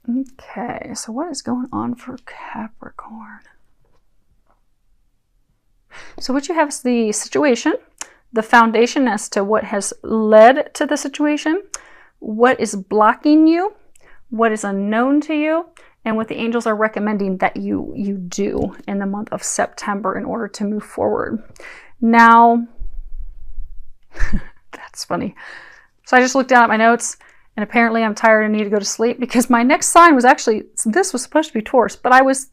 Okay, so what is going on for Capricorn? So what you have is the situation, the foundation as to what has led to the situation, what is blocking you, what is unknown to you, and what the angels are recommending that you do in the month of September in order to move forward. Now, that's funny. So I just looked down at my notes, and apparently I'm tired and need to go to sleep because my next sign was actually, this was supposed to be Taurus, but I was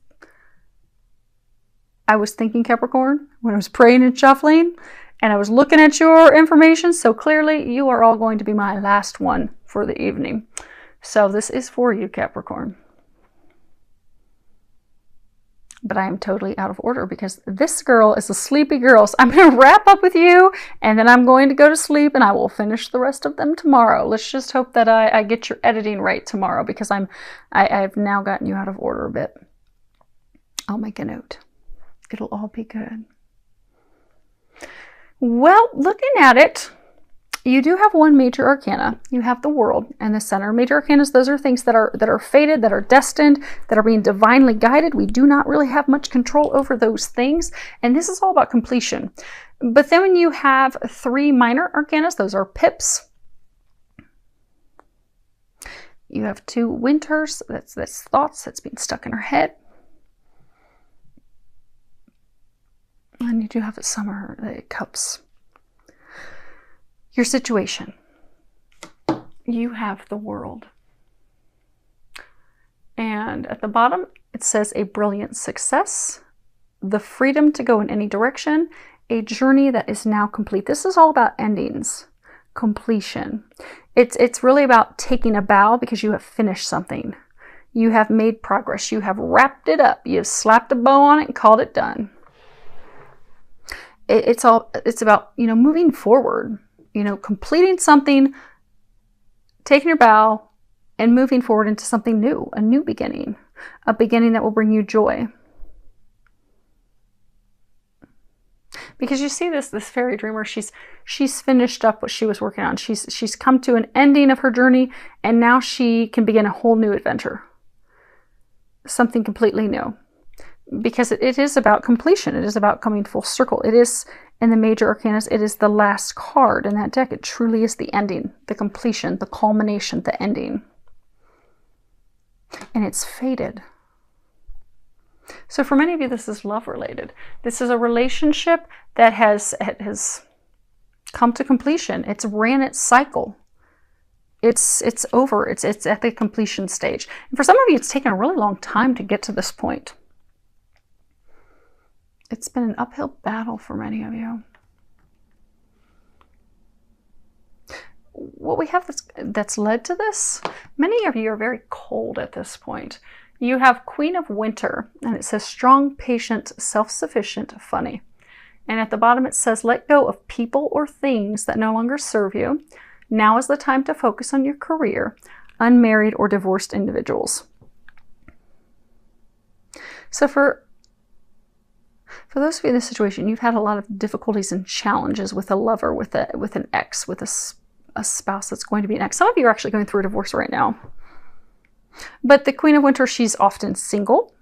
thinking Capricorn when I was praying and shuffling, and I was looking at your information, so clearly you are all going to be my last one for the evening. So this is for you, Capricorn. But I am totally out of order because this girl is a sleepy girl. So I'm going to wrap up with you, and then I'm going to go to sleep, and I will finish the rest of them tomorrow. Let's just hope that I get your editing right tomorrow because I've now gotten you out of order a bit. I'll make a note. It'll all be good. Well, looking at it, you do have one major arcana. You have the World and the Center. Major arcanas, those are things that are fated, that are destined, that are being divinely guided. We do not really have much control over those things, and this is all about completion. But then when you have 3 minor arcanas, those are pips. You have 2 Winters, that's thoughts that's being stuck in our head. And you do have a Summer, the Cups. Your situation. You have the World. And at the bottom, it says a brilliant success, the freedom to go in any direction, a journey that is now complete. This is all about endings, completion. It's really about taking a bow because you have finished something. You have made progress. You have wrapped it up. You have slapped a bow on it and called it done. It's about, moving forward. Completing something, taking your bow, and moving forward into something new, a new beginning, a beginning that will bring you joy. Because you see this fairy dreamer, she's finished up what she was working on. She's come to an ending of her journey, and now she can begin a whole new adventure. Something completely new. Because it is about completion. It is about coming full circle. It is, in the major arcanas, it is the last card in that deck. It truly is the ending, the completion, the culmination, the ending. And it's fated. So for many of you, this is love related. This is a relationship that has come to completion. It's ran its cycle. It's over. It's at the completion stage. And for some of you, it's taken a really long time to get to this point. It's been an uphill battle for many of you. What we have that's led to this, many of you are very cold at this point. You have Queen of Winter, and it says strong, patient, self-sufficient, funny. And at the bottom it says let go of people or things that no longer serve you. Now is the time to focus on your career, unmarried or divorced individuals. So for those of you in this situation, you've had a lot of difficulties and challenges with a lover, with an ex, with a spouse that's going to be an ex. Some of you are actually going through a divorce right now. But the Queen of Winter, she's often single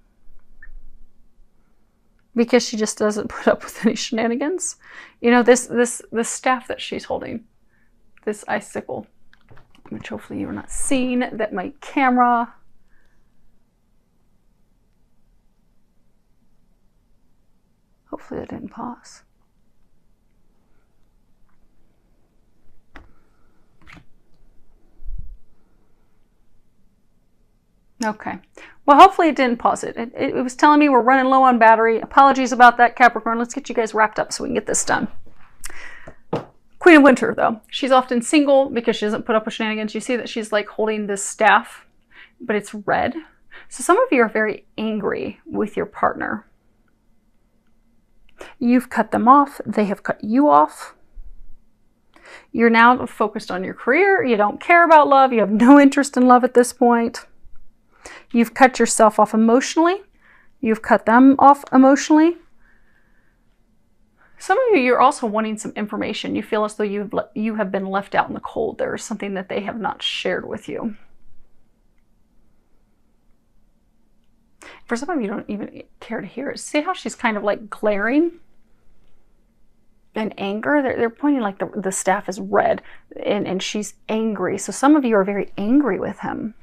because she just doesn't put up with any shenanigans. This staff that she's holding, this icicle, which hopefully you're not seeing, that my camera... Hopefully that didn't pause. Okay. Well, hopefully it didn't pause it. It was telling me we're running low on battery. Apologies about that, Capricorn. Let's get you guys wrapped up so we can get this done. Queen of Winter, though. She's often single because she doesn't put up with shenanigans. You see that she's like holding this staff, but it's red. So some of you are very angry with your partner. You've cut them off. They have cut you off. You're now focused on your career. You don't care about love. You have no interest in love at this point. You've cut yourself off emotionally. You've cut them off emotionally. Some of you, you're also wanting some information. You feel as though you have been left out in the cold. There is something that they have not shared with you. For some of you, don't even care to hear it. See how she's kind of like glaring in anger? They're pointing like the staff is red, and she's angry. So some of you are very angry with him.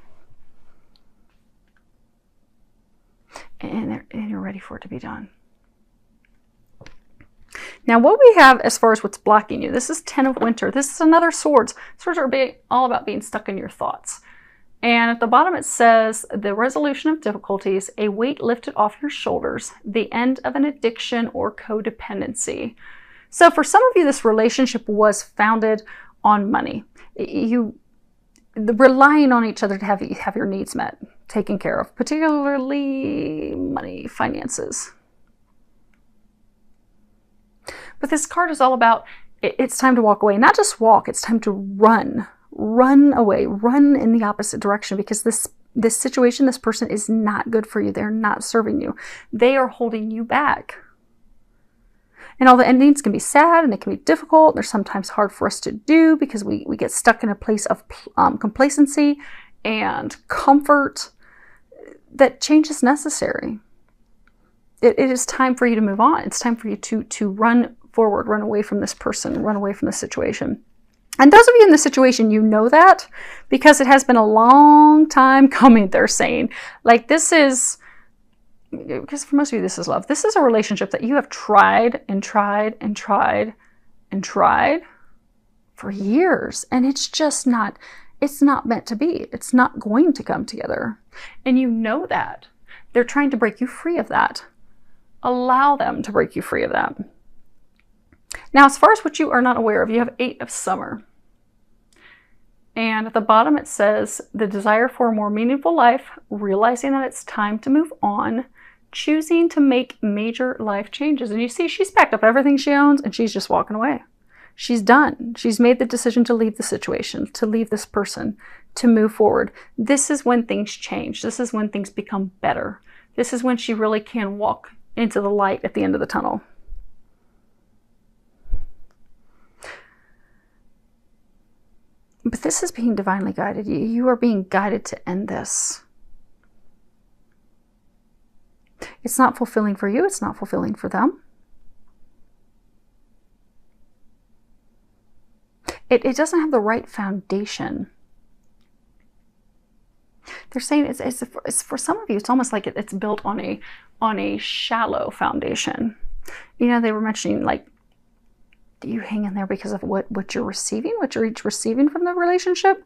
And you're ready for it to be done. Now, what we have as far as what's blocking you, this is 10 of Winter. This is another Swords. Swords are all about being stuck in your thoughts. And at the bottom it says, the resolution of difficulties, a weight lifted off your shoulders, the end of an addiction or codependency. So for some of you, this relationship was founded on money. You relying on each other to have your needs met, taken care of, particularly money, finances. But this card is all about, it's time to walk away. Not just walk, it's time to run. Run away, run in the opposite direction, because this situation, this person is not good for you. They're not serving you. They are holding you back. And all the endings can be sad and they can be difficult. They're sometimes hard for us to do because we get stuck in a place of complacency and comfort. That change is necessary. It is time for you to move on. It's time for you to run forward, run away from this person, run away from the situation. And those of you in the situation, you know that because it has been a long time coming, they're saying. Like, this is, because for most of you, this is love. This is a relationship that you have tried and tried and tried and tried for years. And it's just not, it's not meant to be. It's not going to come together. And you know that. They're trying to break you free of that. Allow them to break you free of that. Now, as far as what you are not aware of, you have 8 of Summer. And at the bottom it says, the desire for a more meaningful life, realizing that it's time to move on, choosing to make major life changes. And you see, she's packed up everything she owns and she's just walking away. She's done. She's made the decision to leave the situation, to leave this person, to move forward. This is when things change. This is when things become better. This is when she really can walk into the light at the end of the tunnel. But this is being divinely guided. You are being guided to end this. It's not fulfilling for you. It's not fulfilling for them. It doesn't have the right foundation. They're saying it's for some of you, it's almost like it's built on a shallow foundation. You know, they were mentioning, like, you hang in there because of what you're receiving, what you're each receiving from the relationship.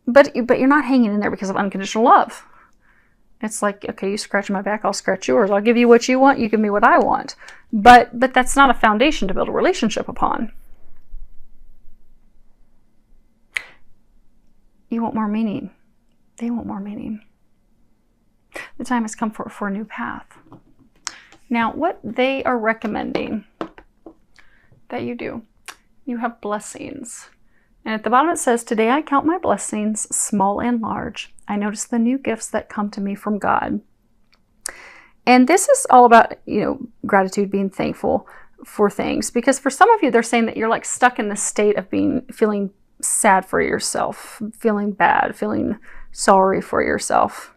But you're not hanging in there because of unconditional love. It's like, okay, you scratch my back, I'll scratch yours. I'll give you what you want, you give me what I want. But that's not a foundation to build a relationship upon. You want more meaning. They want more meaning. The time has come for a new path. Now, what they are recommending that you do, you have blessings. And at the bottom it says, today I count my blessings, small and large. I notice the new gifts that come to me from God. And this is all about, you know, gratitude, being thankful for things. Because for some of you, they're saying that you're like stuck in this state of feeling sad for yourself, feeling bad, feeling sorry for yourself.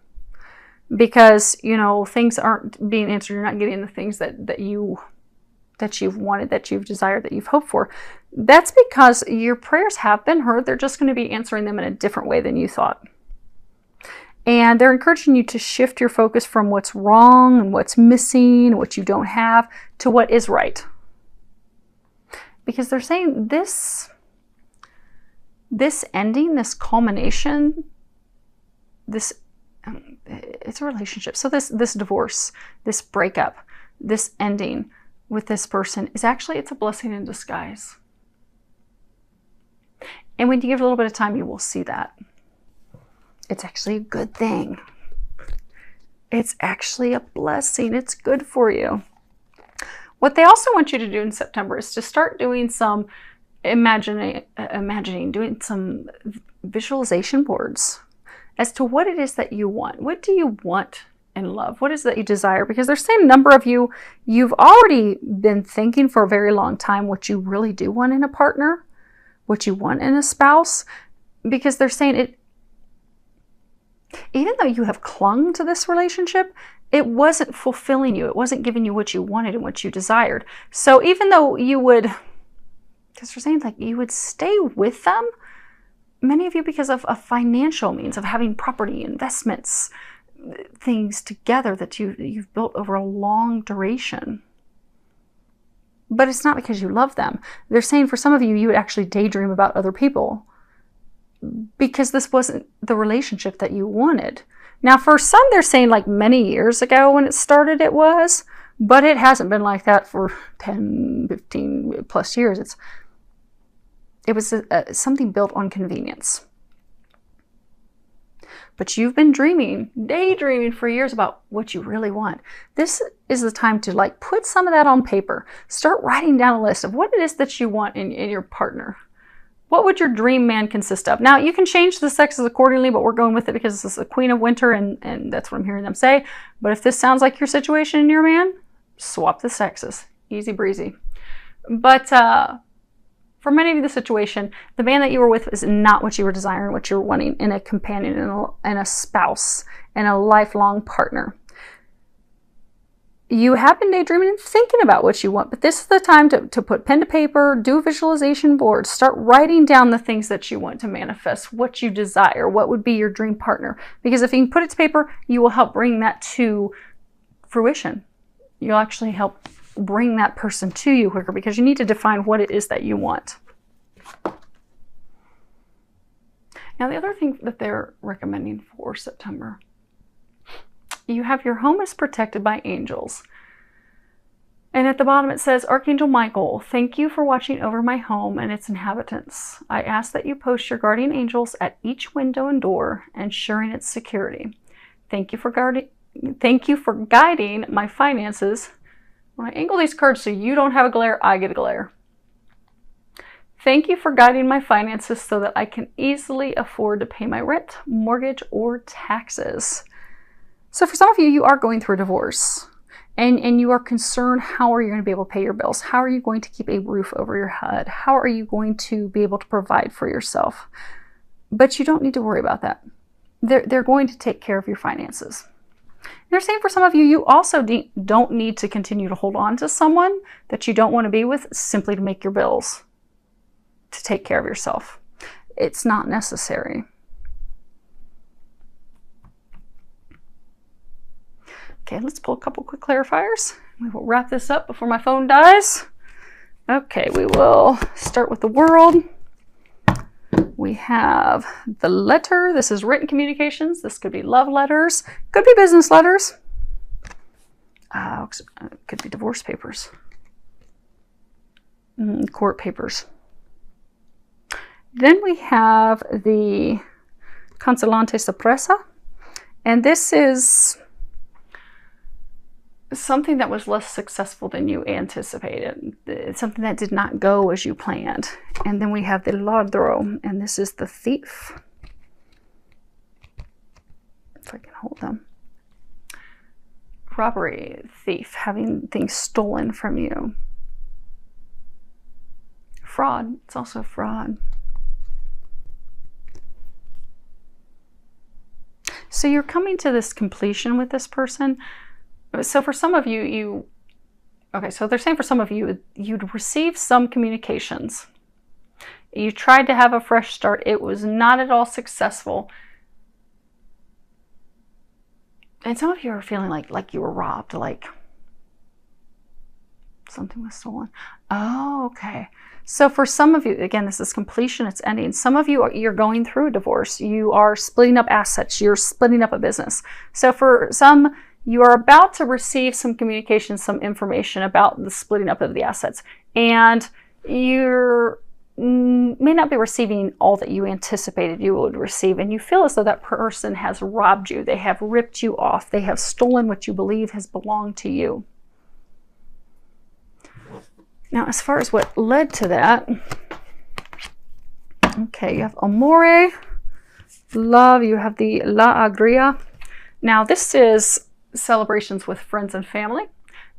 Because, you know, things aren't being answered. You're not getting the things that you've wanted, that you've desired, that you've hoped for. That's because your prayers have been heard. They're just going to be answering them in a different way than you thought. And they're encouraging you to shift your focus from what's wrong and what's missing, what you don't have, to what is right. Because they're saying this ending, this culmination, it's a relationship. So this divorce, this breakup, this ending with this person is actually, it's a blessing in disguise. And when you give it a little bit of time, you will see that. It's actually a good thing. It's actually a blessing. It's good for you. What they also want you to do in September is to start doing some imagining, doing some visualization boards as to what it is that you want. What do you want in love? What is it that you desire? Because they're saying a number of you, you've already been thinking for a very long time what you really do want in a partner, what you want in a spouse, because they're saying Even though you have clung to this relationship, it wasn't fulfilling you. It wasn't giving you what you wanted and what you desired. So even though you would, because they're saying like you would stay with them, many of you because of a financial means of having property, investments, things together that you've built over a long duration. But it's not because you love them. They're saying for some of you, you would actually daydream about other people because this wasn't the relationship that you wanted. Now, for some, they're saying like many years ago when it started, it was, but it hasn't been like that for 10, 15 plus years. It was something built on convenience. But you've been daydreaming for years about what you really want. This is the time to like put some of that on paper. Start writing down a list of what it is that you want in your partner. What would your dream man consist of? Now, you can change the sexes accordingly, but we're going with it because this is the Queen of Winter, and that's what I'm hearing them say. But if this sounds like your situation and your man, swap the sexes. Easy breezy. But for many of you, the situation, the man that you were with is not what you were desiring, what you were wanting in a companion, in a spouse, and a lifelong partner. You have been daydreaming and thinking about what you want, but this is the time to put pen to paper, do a visualization board, start writing down the things that you want to manifest, what you desire, what would be your dream partner. Because if you can put it to paper, you will help bring that to fruition. You'll actually help bring that person to you quicker because you need to define what it is that you want. Now, the other thing that they're recommending for September, you have your home is protected by angels. And at the bottom it says, Archangel Michael, thank you for watching over my home and its inhabitants. I ask that you post your guardian angels at each window and door, ensuring its security. Thank you for guiding my finances. When I angle these cards so you don't have a glare, I get a glare. Thank you for guiding my finances so that I can easily afford to pay my rent, mortgage, or taxes. So for some of you, you are going through a divorce and you are concerned, how are you going to be able to pay your bills? How are you going to keep a roof over your head? How are you going to be able to provide for yourself? But you don't need to worry about that. They're going to take care of your finances. They're saying for some of you, you also don't need to continue to hold on to someone that you don't want to be with simply to make your bills, to take care of yourself. It's not necessary. Okay, let's pull a couple quick clarifiers. We will wrap this up before my phone dies. Okay, we will start with the world. We have the letter. This is written communications. This could be love letters. Could be business letters. Could be divorce papers. Court papers. Then we have the consolante sorpresa. And this is something that was less successful than you anticipated. It's something that did not go as you planned. And then we have the ladro, and this is the thief. If I can hold them. Robbery, thief, having things stolen from you. Fraud, it's also fraud. So you're coming to this completion with this person. So for some of you, so they're saying for some of you, you'd receive some communications. You tried to have a fresh start. It was not at all successful. And some of you are feeling like you were robbed, like something was stolen. Oh, okay. So for some of you, again, this is completion, it's ending. Some of you, you're going through a divorce. You are splitting up assets. You're splitting up a business. So for some, you are about to receive some communication, some information about the splitting up of the assets. And you may not be receiving all that you anticipated you would receive. And you feel as though that person has robbed you. They have ripped you off. They have stolen what you believe has belonged to you. Now, as far as what led to that, okay, you have amore, love, you have the la alegría. Now, this is celebrations with friends and family.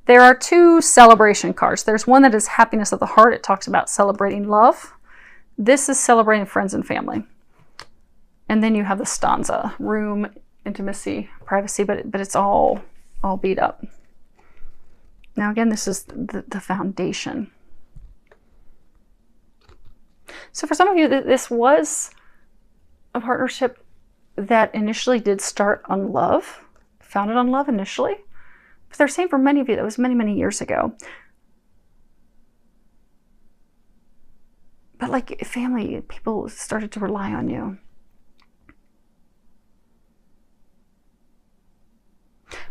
There are two celebration cards. There's one that is happiness of the heart. It talks about celebrating love. This is celebrating friends and family. And then you have the stanza, room, intimacy, privacy, but it's all beat up. Now again, this is the foundation. So for some of you, this was a partnership that initially did start on love, founded on love initially. But they're saying for many of you, that was many, many years ago. But like family, people started to rely on you.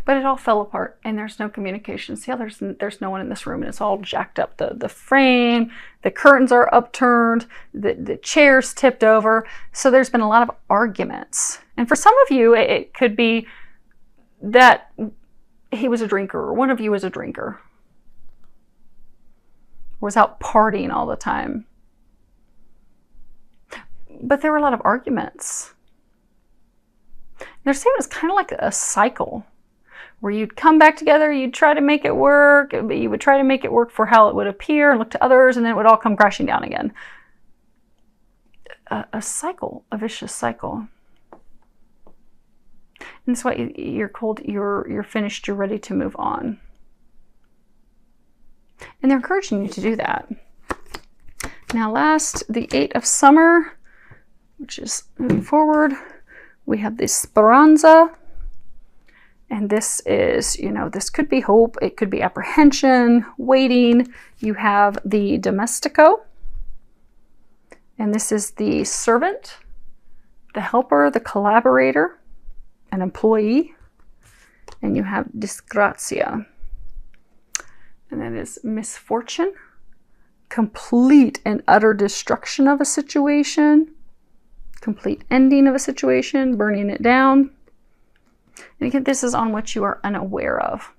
But it all fell apart and there's no communication. See how there's no one in this room and it's all jacked up. The frame, the curtains are upturned, the chair's tipped over. So there's been a lot of arguments. And for some of you, it could be that he was a drinker or one of you was a drinker. Was out partying all the time. But there were a lot of arguments. They're saying it's kind of like a cycle where you'd come back together, you'd try to make it work, but you would try to make it work for how it would appear and look to others, and then it would all come crashing down again. A cycle, a vicious cycle. And that's why you're cold, you're finished, you're ready to move on. And they're encouraging you to do that. Now last, the 8 of Summer, which is moving forward, we have the Speranza. And this is, this could be hope, it could be apprehension, waiting. You have the Domestico. And this is the servant, the helper, the collaborator, an employee. And you have Disgrazia. And that is misfortune, complete and utter destruction of a situation, complete ending of a situation, burning it down. And again, this is on what you are unaware of.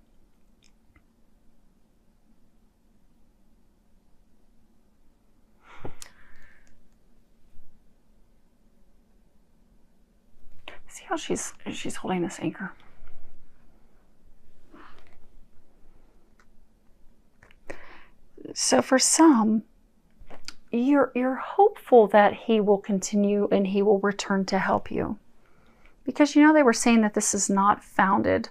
See how she's holding this anchor. So for some, you're hopeful that he will continue and he will return to help you. Because they were saying that this is not founded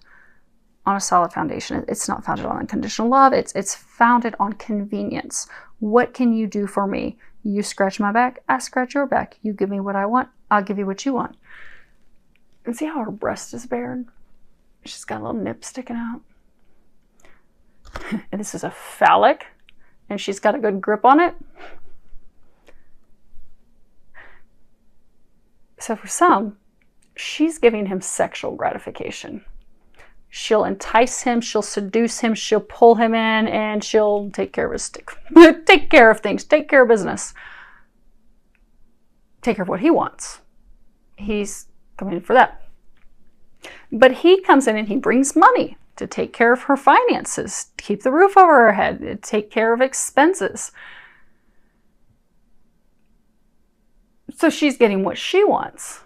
on a solid foundation. It's not founded on unconditional love. It's founded on convenience. What can you do for me? You scratch my back, I scratch your back. You give me what I want, I'll give you what you want. And see how her breast is bared? She's got a little nip sticking out. And this is a phallic, and she's got a good grip on it. So for some, she's giving him sexual gratification. She'll entice him, she'll seduce him, she'll pull him in, and she'll take care of his take care of things, take care of business. Take care of what he wants. He's coming in for that. But he comes in and he brings money to take care of her finances, to keep the roof over her head, to take care of expenses. So she's getting what she wants.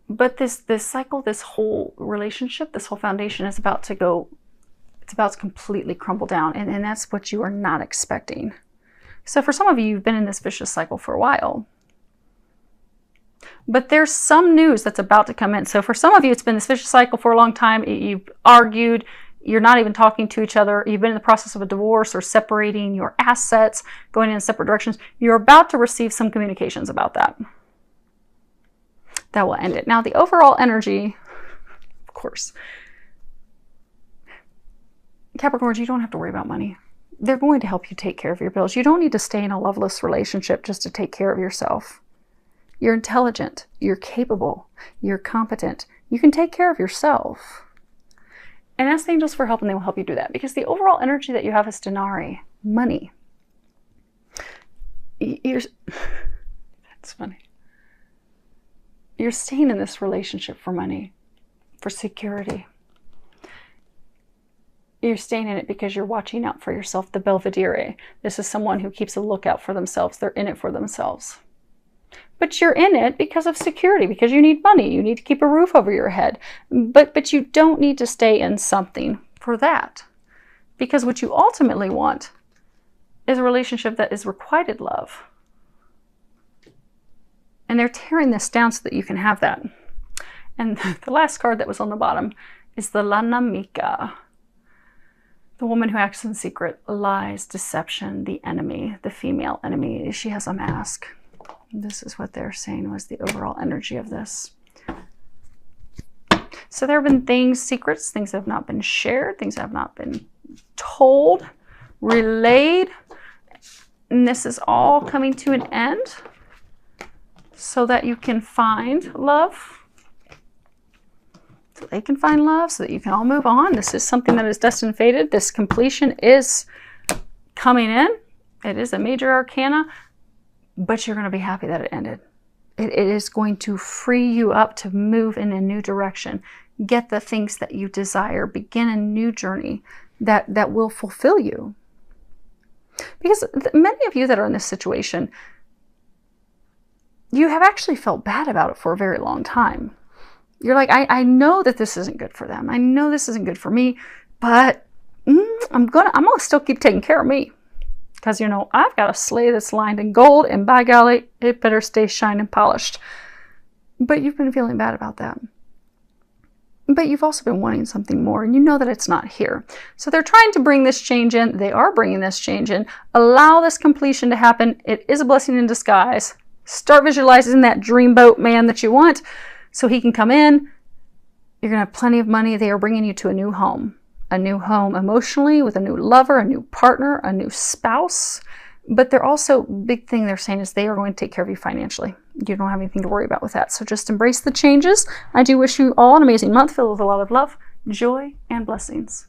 But this cycle, this whole relationship, this whole foundation is about to go, it's about to completely crumble down. And that's what you are not expecting. So for some of you, you've been in this vicious cycle for a while. But there's some news that's about to come in. So for some of you, it's been this vicious cycle for a long time. You've argued. You're not even talking to each other. You've been in the process of a divorce or separating your assets, going in separate directions. You're about to receive some communications about that. That will end it. Now, the overall energy, of course, Capricorns, you don't have to worry about money. They're going to help you take care of your bills. You don't need to stay in a loveless relationship just to take care of yourself. You're intelligent. You're capable. You're competent. You can take care of yourself. And ask the angels for help and they will help you do that. Because the overall energy that you have is denari, money. That's funny. You're staying in this relationship for money, for security. You're staying in it because you're watching out for yourself, the Belvedere. This is someone who keeps a lookout for themselves. They're in it for themselves. But you're in it because of security, because you need money. You need to keep a roof over your head. But you don't need to stay in something for that. Because what you ultimately want is a relationship that is requited love. And they're tearing this down so that you can have that. And the last card that was on the bottom is the La Namika. The woman who acts in secret, lies, deception, the enemy, the female enemy. She has a mask. This is what they're saying was the overall energy of this. So there have been things, secrets, things that have not been shared, things that have not been told, relayed. And this is all coming to an end so that you can find love. So they can find love, so that you can all move on. This is something that is destined fated. This completion is coming in. It is a major arcana, but you're going to be happy that it ended. It is going to free you up to move in a new direction. Get the things that you desire. Begin a new journey that will fulfill you. Because many of you that are in this situation, you have actually felt bad about it for a very long time. You're like, I know that this isn't good for them. I know this isn't good for me, but I'm gonna still keep taking care of me. Because, you know, I've got a sleigh that's lined in gold, and by golly, it better stay shined and polished. But you've been feeling bad about that. But you've also been wanting something more, and you know that it's not here. So they're trying to bring this change in. They are bringing this change in. Allow this completion to happen. It is a blessing in disguise. Start visualizing that dreamboat man that you want so he can come in. You're going to have plenty of money. They are bringing you to a new home. A new home emotionally, with a new lover, a new partner, a new spouse. But they're also, big thing they're saying is they are going to take care of you financially. You don't have anything to worry about with that. So just embrace the changes. I do wish you all an amazing month filled with a lot of love, joy, and blessings.